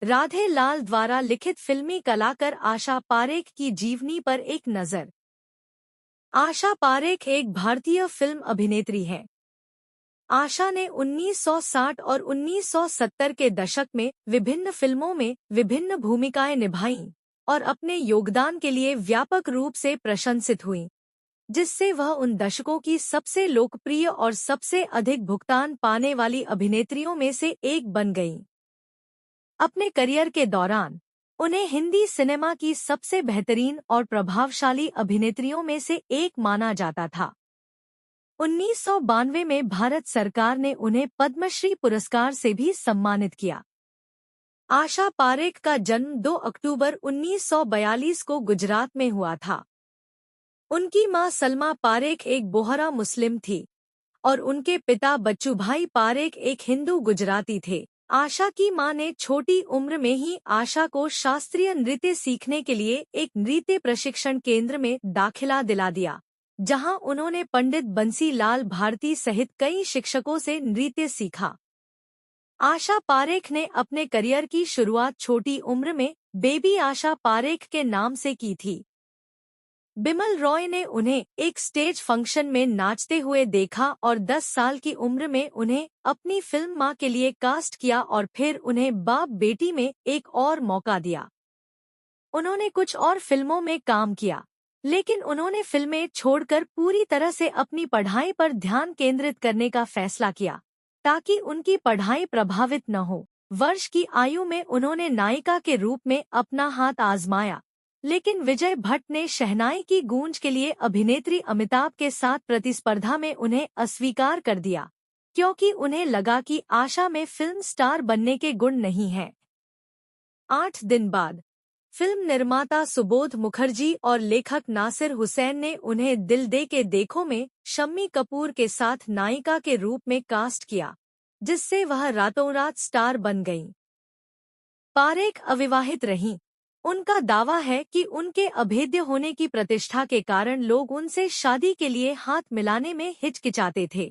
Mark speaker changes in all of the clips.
Speaker 1: राधे लाल द्वारा लिखित फिल्मी कलाकार आशा पारेख की जीवनी पर एक नज़र। आशा पारेख एक भारतीय फिल्म अभिनेत्री है। आशा ने 1960 और 1970 के दशक में विभिन्न फिल्मों में विभिन्न भूमिकाएं निभाईं और अपने योगदान के लिए व्यापक रूप से प्रशंसित हुईं, जिससे वह उन दशकों की सबसे लोकप्रिय और सबसे अधिक भुगतान पाने वाली अभिनेत्रियों में से एक बन गईं। अपने करियर के दौरान उन्हें हिंदी सिनेमा की सबसे बेहतरीन और प्रभावशाली अभिनेत्रियों में से एक माना जाता था। 1992 में भारत सरकार ने उन्हें पद्मश्री पुरस्कार से भी सम्मानित किया। आशा पारेख का जन्म 2 अक्टूबर 1942 को गुजरात में हुआ था। उनकी मां सलमा पारेख एक बोहरा मुस्लिम थी और उनके पिता बच्चूभाई पारेख एक हिंदू गुजराती थे। आशा की मां ने छोटी उम्र में ही आशा को शास्त्रीय नृत्य सीखने के लिए एक नृत्य प्रशिक्षण केंद्र में दाखिला दिला दिया, जहां उन्होंने पंडित बंसी लाल भारती सहित कई शिक्षकों से नृत्य सीखा। आशा पारेख ने अपने करियर की शुरुआत छोटी उम्र में बेबी आशा पारेख के नाम से की थी। बिमल रॉय ने उन्हें एक स्टेज फंक्शन में नाचते हुए देखा और 10 साल की उम्र में उन्हें अपनी फिल्म मां के लिए कास्ट किया और फिर उन्हें बाप बेटी में एक और मौका दिया। उन्होंने कुछ और फिल्मों में काम किया, लेकिन उन्होंने फिल्में छोड़कर पूरी तरह से अपनी पढ़ाई पर ध्यान केंद्रित करने का फैसला किया, ताकि उनकी पढ़ाई प्रभावित न हो। वर्ष की आयु में उन्होंने नायिका के रूप में अपना हाथ आजमाया, लेकिन विजय भट्ट ने शहनाई की गूंज के लिए अभिनेत्री अमिताभ के साथ प्रतिस्पर्धा में उन्हें अस्वीकार कर दिया, क्योंकि उन्हें लगा कि आशा में फिल्म स्टार बनने के गुण नहीं हैं। 8 दिन बाद फिल्म निर्माता सुबोध मुखर्जी और लेखक नासिर हुसैन ने उन्हें दिल दे के देखो में शम्मी कपूर के साथ नायिका के रूप में कास्ट किया, जिससे वह रातों रात स्टार बन गईं। पारेख अविवाहित रहीं। उनका दावा है कि उनके अभेद्य होने की प्रतिष्ठा के कारण लोग उनसे शादी के लिए हाथ मिलाने में हिचकिचाते थे।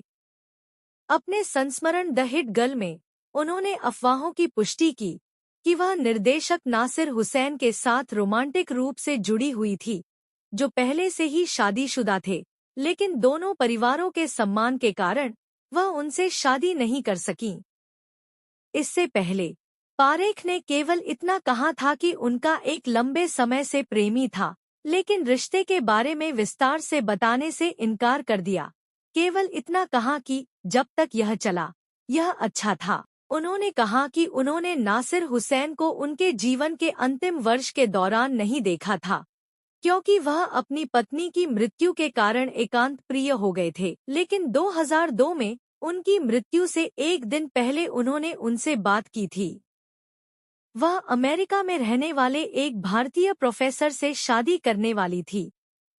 Speaker 1: अपने संस्मरण द हिट गर्ल में उन्होंने अफवाहों की पुष्टि की कि वह निर्देशक नासिर हुसैन के साथ रोमांटिक रूप से जुड़ी हुई थी, जो पहले से ही शादीशुदा थे, लेकिन दोनों परिवारों के सम्मान के कारण वह उनसे शादी नहीं कर सकीं। इससे पहले पारेख ने केवल इतना कहा था कि उनका एक लंबे समय से प्रेमी था, लेकिन रिश्ते के बारे में विस्तार से बताने से इनकार कर दिया। केवल इतना कहा कि जब तक यह चला, यह अच्छा था। उन्होंने कहा कि उन्होंने नासिर हुसैन को उनके जीवन के अंतिम वर्ष के दौरान नहीं देखा था, क्योंकि वह अपनी पत्नी की मृत्यु के कारण एकांत प्रिय हो गए थे। लेकिन 2002 में उनकी मृत्यु से एक दिन पहले उन्होंने उनसे बात की थी। वह अमेरिका में रहने वाले एक भारतीय प्रोफेसर से शादी करने वाली थी,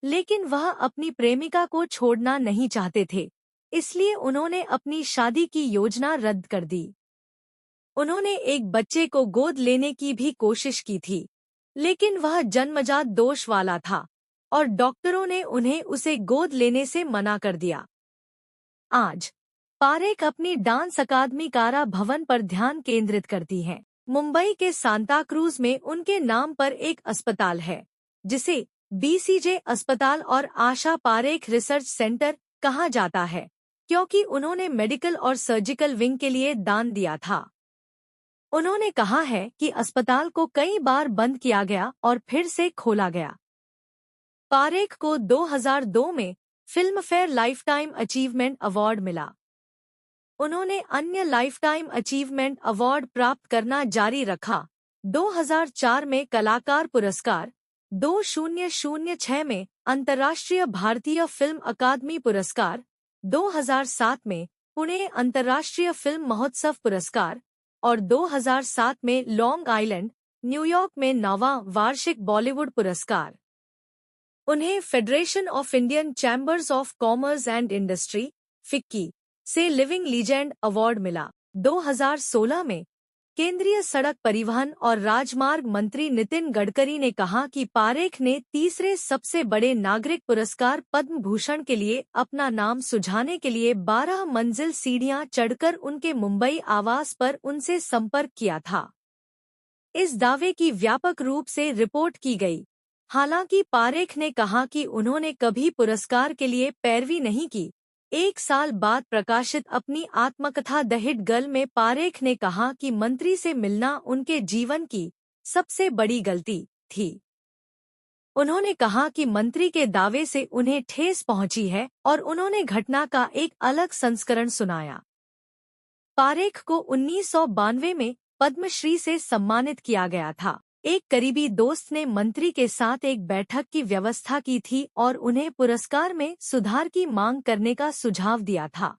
Speaker 1: लेकिन वह अपनी प्रेमिका को छोड़ना नहीं चाहते थे, इसलिए उन्होंने अपनी शादी की योजना रद्द कर दी। उन्होंने एक बच्चे को गोद लेने की भी कोशिश की थी, लेकिन वह जन्मजात दोष वाला था और डॉक्टरों ने उन्हें उसे गोद लेने से मना कर दिया। आज पारेख अपनी डांस अकादमी कारा भवन पर ध्यान केंद्रित करती हैं। मुंबई के सांता क्रूज में उनके नाम पर एक अस्पताल है, जिसे बीसीजे अस्पताल और आशा पारेख रिसर्च सेंटर कहा जाता है, क्योंकि उन्होंने मेडिकल और सर्जिकल विंग के लिए दान दिया था। उन्होंने कहा है कि अस्पताल को कई बार बंद किया गया और फिर से खोला गया। पारेख को 2002 में film fair lifetime achievement award मिला। उन्होंने अन्य लाइफटाइम अचीवमेंट अवार्ड प्राप्त करना जारी रखा। 2004 में कलाकार पुरस्कार, 2006 में अंतर्राष्ट्रीय भारतीय फिल्म अकादमी पुरस्कार, 2007 में पुणे अंतर्राष्ट्रीय फिल्म महोत्सव पुरस्कार और 2007 में लॉन्ग आइलैंड, न्यूयॉर्क में 9वां वार्षिक बॉलीवुड पुरस्कार। उन्हें federation of Indian chambers of commerce and industry FICCI से लिविंग लीजेंड अवार्ड मिला। 2016 में केंद्रीय सड़क परिवहन और राजमार्ग मंत्री नितिन गडकरी ने कहा कि पारेख ने तीसरे सबसे बड़े नागरिक पुरस्कार पद्म भूषण के लिए अपना नाम सुझाने के लिए 12 मंजिल सीढ़ियां चढ़कर उनके मुंबई आवास पर उनसे संपर्क किया था। इस दावे की व्यापक रूप से रिपोर्ट की गई। हालांकि पारेख ने कहा कि उन्होंने कभी पुरस्कार के लिए पैरवी नहीं की। 1 साल बाद प्रकाशित अपनी आत्मकथा द हिट गर्ल में पारेख ने कहा कि मंत्री से मिलना उनके जीवन की सबसे बड़ी गलती थी। उन्होंने कहा कि मंत्री के दावे से उन्हें ठेस पहुंची है और उन्होंने घटना का एक अलग संस्करण सुनाया। पारेख को 1992 में पद्मश्री से सम्मानित किया गया था। एक करीबी दोस्त ने मंत्री के साथ एक बैठक की व्यवस्था की थी और उन्हें पुरस्कार में सुधार की मांग करने का सुझाव दिया था।